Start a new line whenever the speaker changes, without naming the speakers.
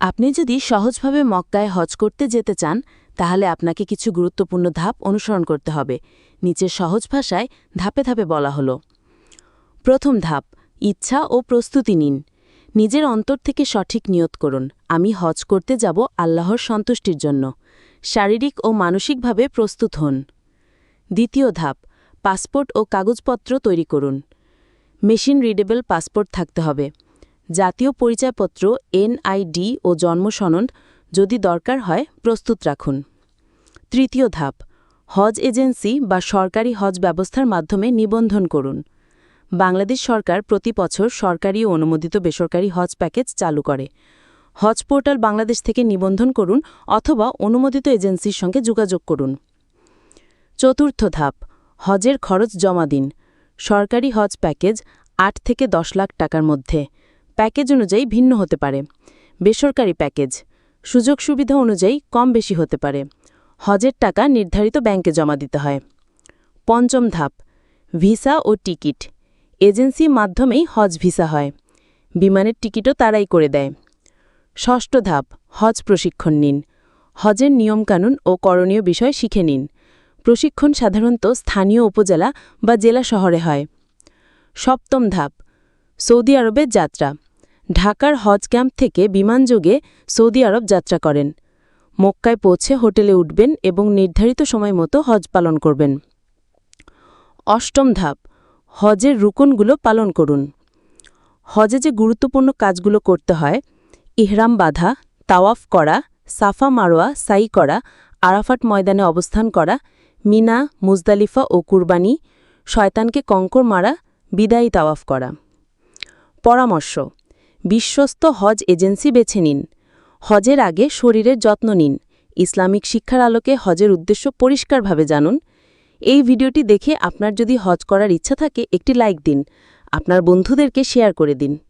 আপনি যদি সহজভাবে মক্কায় হজ করতে যেতে চান তাহলে আপনাকে কিছু গুরুত্বপূর্ণ ধাপ অনুসরণ করতে হবে। নিচের সহজ ভাষায় ধাপে ধাপে বলা হলো। প্রথম ধাপ, ইচ্ছা ও প্রস্তুতি নিন। নিজের অন্তর থেকে সঠিক নিয়ত করুন, আমি হজ করতে যাব আল্লাহর সন্তুষ্টির জন্য। শারীরিক ও মানসিকভাবে প্রস্তুত হন। দ্বিতীয় ধাপ, পাসপোর্ট ও কাগজপত্র তৈরি করুন। মেশিন রিডেবল পাসপোর্ট থাকতে হবে। জাতীয় পরিচয়পত্র এনআইডি ও জন্মসনদ যদি দরকার হয় প্রস্তুত রাখুন। তৃতীয় ধাপ, হজ এজেন্সি বা সরকারি হজ ব্যবস্থার মাধ্যমে নিবন্ধন করুন। বাংলাদেশ সরকার প্রতি বছর সরকারি ও অনুমোদিত বেসরকারি হজ প্যাকেজ চালু করে। হজ পোর্টাল বাংলাদেশ থেকে নিবন্ধন করুন অথবা অনুমোদিত এজেন্সির সঙ্গে যোগাযোগ করুন। চতুর্থ ধাপ, হজের খরচ জমা দিন। সরকারি হজ প্যাকেজ ৮ থেকে ১০ লাখ টাকার মধ্যে। প্যাকেজ অনুযায়ী ভিন্ন হতে পারে। বেসরকারি প্যাকেজ সুযোগ সুবিধা অনুযায়ী কম বেশি হতে পারে। হজের টাকা নির্ধারিত ব্যাংকে জমা দিতে হয়। পঞ্চম ধাপ, ভিসা ও টিকিট। এজেন্সির মাধ্যমেই হজ ভিসা হয়। বিমানের টিকিটও তারাই করে দেয়। ষষ্ঠ ধাপ, হজ প্রশিক্ষণ নিন। হজের নিয়মকানুন ও করণীয় বিষয় শিখে নিন। প্রশিক্ষণ সাধারণত স্থানীয় উপজেলা বা জেলা শহরে হয়। সপ্তম ধাপ, সৌদি আরবের যাত্রা। ঢাকার হজ ক্যাম্প থেকে বিমানযোগে সৌদি আরব যাত্রা করেন। মক্কায় পৌঁছে হোটেলে উঠবেন এবং নির্ধারিত সময় মতো হজ পালন করবেন। অষ্টম ধাপ, হজের রুকনগুলো পালন করুন। হজে যে গুরুত্বপূর্ণ কাজগুলো করতে হয়, ইহরাম বাঁধা, তাওয়াফ করা, সাফা মারোয়া সাই করা, আরাফাত ময়দানে অবস্থান করা, মিনা, মুজদালিফা ও কুরবানি, শয়তানকে কঙ্কর মারা, বিদায়ী তাওয়াফ করা। পরামর্শ, বিশ্বস্ত হজ এজেন্সি বেছে নিন। হজের আগে শরীরের যত্ন নিন। ইসলামিক শিক্ষার আলোকে হজের উদ্দেশ্য পরিষ্কারভাবে জানুন। এই ভিডিওটি দেখে আপনার যদি হজ করার ইচ্ছা থাকে একটি লাইক দিন। আপনার বন্ধুদেরকে শেয়ার করে দিন।